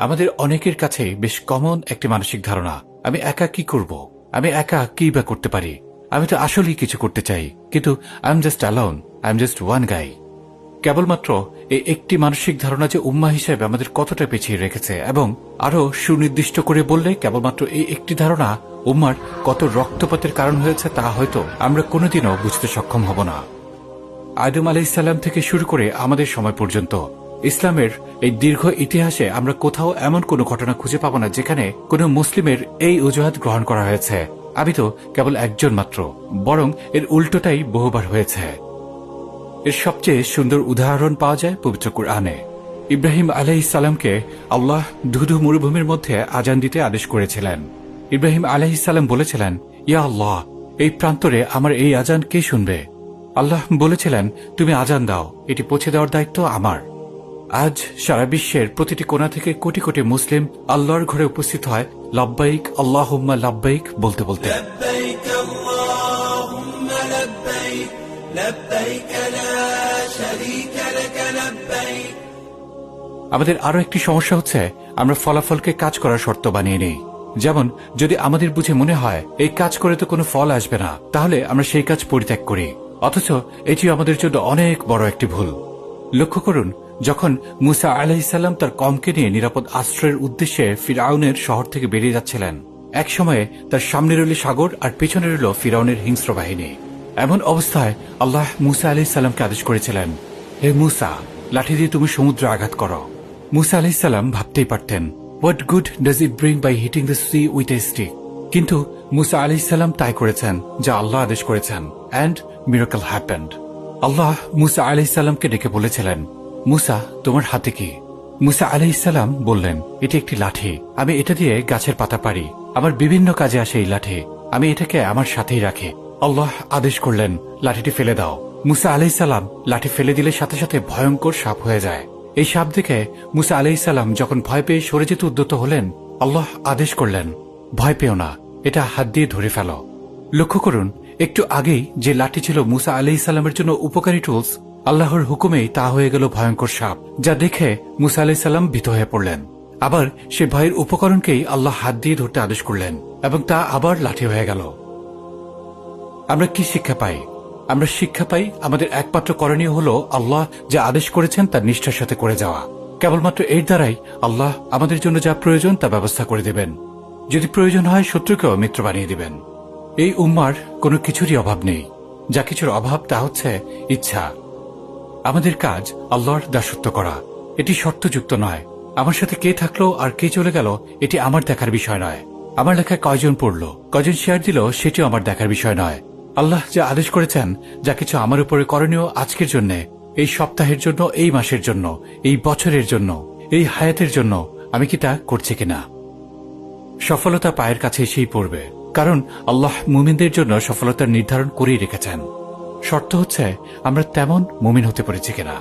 আমাদের অনেকের কাছে বেশ কমন একটি মানসিক ধারণা, আমি একা কি করব, আমি একা কি বা করতে পারি, আমি তো আসলেই কিছু করতে চাই, কিন্তু I am just alone, I am just one guy. কেবলমাত্র এই একটি মানসিক ধারণা যে উম্মাহ হিসেবে আমাদের কতটা পেছিয়ে রেখেছে, এবং আরো সুনির্দিষ্ট করে বললে কেবলমাত্র এই একটি ধারণা উম্মার কত রক্তপাতের কারণ হয়েছে তা হয়তো আমরা কোনোদিনও বুঝতে সক্ষম হব না। আদম আলাইহিসসালাম থেকে শুরু করে আমাদের সময় পর্যন্ত ইসলামের এই দীর্ঘ ইতিহাসে আমরা কোথাও এমন কোনো ঘটনা খুঁজে পাব না যেখানে কোনো মুসলিমের এই অজুহাত গ্রহণ করা হয়েছে, আমি তো কেবল একজন মাত্র, বরং এর উল্টোটাই বহুবার হয়েছে। এর সবচেয়ে সুন্দর উদাহরণ পাওয়া যায় পবিত্র কুরআনে। ইব্রাহিম আলাইহিসসালামকে আল্লাহ ধুধু মরুভূমির মধ্যে আজান দিতে আদেশ করেছিলেন। ইব্রাহিম আলাইহিসসালাম বলেছিলেন, ইয়া আল্লাহ, এই প্রান্তরে আমার এই আজান কে শুনবে? আল্লাহ বলেছিলেন, তুমি আজান দাও, এটি পৌঁছে দেওয়ার দায়িত্ব আমার। আজ সারা বিশ্বের প্রতিটি কোণা থেকে কোটি কোটি মুসলিম আল্লাহর ঘরে উপস্থিত হয় লাব্বাইক আল্লাহুম্মা লাব্বাইক বলতে বলতে। আমাদের আরো একটি সমস্যা হচ্ছে, আমরা ফলাফলকে কাজ করার শর্ত বানিয়ে নেই। যেমন, যদি আমাদের বুঝে মনে হয় এই কাজ করে তো কোনো ফল আসবে না, তাহলে আমরা সেই কাজ পরিত্যাগ করি, অথচ এটি আমাদের জন্য অনেক বড় একটি ভুল। লক্ষ্য করুন, যখন মুসা আলাইহিসসালাম তার কওমকে নিয়ে নিরাপদ আশ্রয়ের উদ্দেশ্যে ফিরআউনের শহর থেকে বেরিয়ে যাচ্ছিলেন, এক সময়ে তার সামনে রইল সাগর আর পেছনে রইল ফিরআউনের হিংস্র বাহিনী। এমন অবস্থায় আল্লাহ মুসা আলাইহিসসালামকে আদেশ করেছিলেন, হে মুসা, লাঠি দিয়ে তুমি সমুদ্রে আঘাত করো। মুসা আলাইহিসসালাম ভাবতেই পারতেন, what good does it bring by hitting the sea with a stick? কিন্তু মুসা আলাইহিসসালাম তাই করেছেন যা আল্লাহ আদেশ করেছেন, and miracle happened. Allah Musa আলাইহিসসালামকে ডেকে বলেছিলেন, মুসা, তোমার হাতে কি? মুসা আলাইহিসসালাম বললেন, এটি একটি লাঠি, আমি এটা দিয়ে গাছের পাতা পারি, আমার বিভিন্ন কাজে আসে এই লাঠি, আমি এটাকে আমার সাথেই রাখি। আল্লাহ আদেশ করলেন, লাঠিটি ফেলে দাও। মুসা আলাইহিসসালাম লাঠি ফেলে দিলে সাথে সাথে ভয়ঙ্কর সাপ হয়ে যায়। এই সাপ দেখে মুসা আলাইহিসসালাম যখন ভয় পেয়ে সরে যেতে উদ্যত হলেন, আল্লাহ আদেশ করলেন, ভয় পেও না, এটা হাত দিয়ে ধরে ফেলো। লক্ষ্য করুন, একটু আগেই যে লাঠি ছিল মুসা আলাইহিসসালামের জন্য উপকারী টুলস, আল্লাহর হুকুমেই তা হয়ে গেল ভয়ঙ্কর সাপ, যা দেখে মুসা আলাইহিসসালাম ভীত হয়ে পড়লেন। আবার সে ভয়ের উপকরণকেই আল্লাহ হাত দিয়ে ধরতে আদেশ করলেন, এবং তা আবার লাঠি হয়ে গেল। আমরা কি শিক্ষা পাই? আমরা শিক্ষা পাই আমাদের একমাত্র করণীয় হল আল্লাহ যা আদেশ করেছেন তার নিষ্ঠার সাথে করে যাওয়া। কেবলমাত্র এর দ্বারাই আল্লাহ আমাদের জন্য যা প্রয়োজন তা ব্যবস্থা করে দেবেন। যদি প্রয়োজন হয় শত্রুকেও মিত্র বানিয়ে দিবেন। এই উম্মার কোনো কিছুরই অভাব নেই, যা কিছুর অভাব তা হচ্ছে ইচ্ছা। আমাদের কাজ আল্লাহর দাসত্ব করা, এটি শর্তযুক্ত নয়। আমার সাথে কে থাকলো আর কে চলে গেল এটি আমার দেখার বিষয় নয়। আমার লেখায় কয়জন পড়লো, কয়জন শেয়ার দিল সেটিও আমার দেখার বিষয় নয়। আল্লাহ যা আদেশ করেছেন, যা কিছু আমার উপরে করণীয় আজকের জন্য, এই সপ্তাহের জন্য, এই মাসের জন্য, এই বছরের জন্য, এই হায়াতের জন্য, আমি কি তা করছি কিনা? সফলতা পায়ের কাছে এসেই পড়বে, কারণ আল্লাহ মুমিনদের জন্য সফলতার নির্ধারণ করেই রেখেছেন। শর্ত হচ্ছে আমরা তেমন মুমিন হতে পেরেছি কিনা।